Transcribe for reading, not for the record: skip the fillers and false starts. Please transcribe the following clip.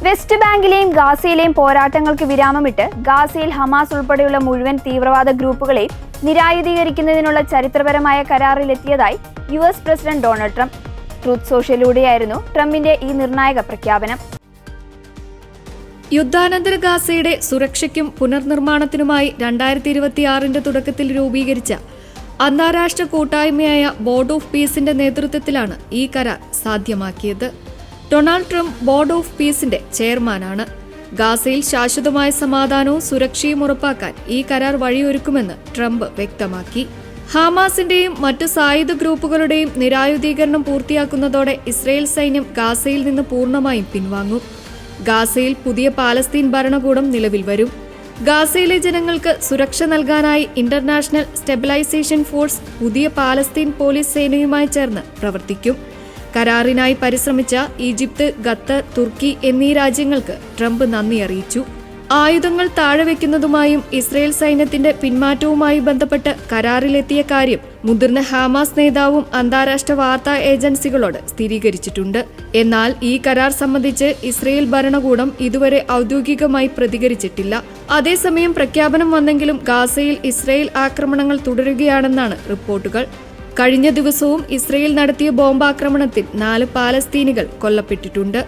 West ബാങ്കിലെയും ഗാസയിലെയും പോരാട്ടങ്ങൾക്ക് വിരാമമിട്ട് ഗാസയിൽ Hamas ഉൾപ്പെടെയുള്ള മുഴുവൻ തീവ്രവാദ ഗ്രൂപ്പുകളെയും നിരായുധീകരിക്കുന്നതിനുള്ള ചരിത്രപരമായ കരാറിലെത്തിയതായി US president Donald Trump. Truth സോഷ്യലിലൂടെയായിരുന്നു ട്രംപിന്റെ ഈ നിർണായക പ്രഖ്യാപനം. യുദ്ധാനന്തര ഗാസയുടെ സുരക്ഷയ്ക്കും പുനർനിർമ്മാണത്തിനുമായി 2026 തുടക്കത്തിൽ രൂപീകരിച്ച അന്താരാഷ്ട്ര കൂട്ടായ്മയായ ബോർഡ് ഓഫ് പീസിന്റെ നേതൃത്വത്തിലാണ് ഈ കരാർ സാധ്യമാക്കിയത്. ഡൊണാൾഡ് ട്രംപ് ബോർഡ് ഓഫ് പീസിന്റെ ചെയർമാനാണ്. ഗാസയിൽ ശാശ്വതമായ സമാധാനവും സുരക്ഷയും ഉറപ്പാക്കാൻ ഈ കരാർ വഴിയൊരുക്കുമെന്ന് ട്രംപ് വ്യക്തമാക്കി. ഹമാസിന്റെയും മറ്റു സായുധ ഗ്രൂപ്പുകളുടെയും നിരായുധീകരണം പൂർത്തിയാക്കുന്നതോടെ ഇസ്രയേൽ സൈന്യം ഗാസയിൽ നിന്ന് പൂർണ്ണമായും പിൻവാങ്ങും. ഗാസയിൽ പുതിയ പാലസ്തീൻ ഭരണകൂടം നിലവിൽ വരും. ഗാസയിലെ ജനങ്ങൾക്ക് സുരക്ഷ നൽകാനായി ഇന്റർനാഷണൽ സ്റ്റെബിലൈസേഷൻ ഫോഴ്സ് പുതിയ പാലസ്തീൻ പോലീസ് സേനയുമായി ചേർന്ന് പ്രവർത്തിക്കും. കരാറിനായി പരിശ്രമിച്ച ഈജിപ്ത്, ഖത്തർ, തുർക്കി എന്നീ രാജ്യങ്ങൾക്ക് ട്രംപ് നന്ദി അറിയിച്ചു. ആയുധങ്ങൾ താഴെവെക്കുന്നതുമായും ഇസ്രയേൽ സൈന്യത്തിന്റെ പിന്മാറ്റവുമായി ബന്ധപ്പെട്ട് കരാറിലെത്തിയ കാര്യം മുതിർന്ന ഹമാസ് നേതാവും അന്താരാഷ്ട്ര വാർത്താ ഏജൻസികളോട് സ്ഥിരീകരിച്ചിട്ടുണ്ട്. എന്നാൽ ഈ കരാർ സംബന്ധിച്ച് ഇസ്രയേൽ ഭരണകൂടം ഇതുവരെ ഔദ്യോഗികമായി പ്രതികരിച്ചിട്ടില്ല. അതേസമയം പ്രഖ്യാപനം വന്നെങ്കിലും ഗാസയിൽ ഇസ്രയേൽ ആക്രമണങ്ങൾ തുടരുകയാണെന്നാണ് റിപ്പോർട്ടുകൾ. കഴിഞ്ഞ ദിവസവും ഇസ്രയേൽ നടത്തിയ ബോംബാക്രമണത്തിൽ 4 പാലസ്തീനികൾ കൊല്ലപ്പെട്ടിട്ടുണ്ട്.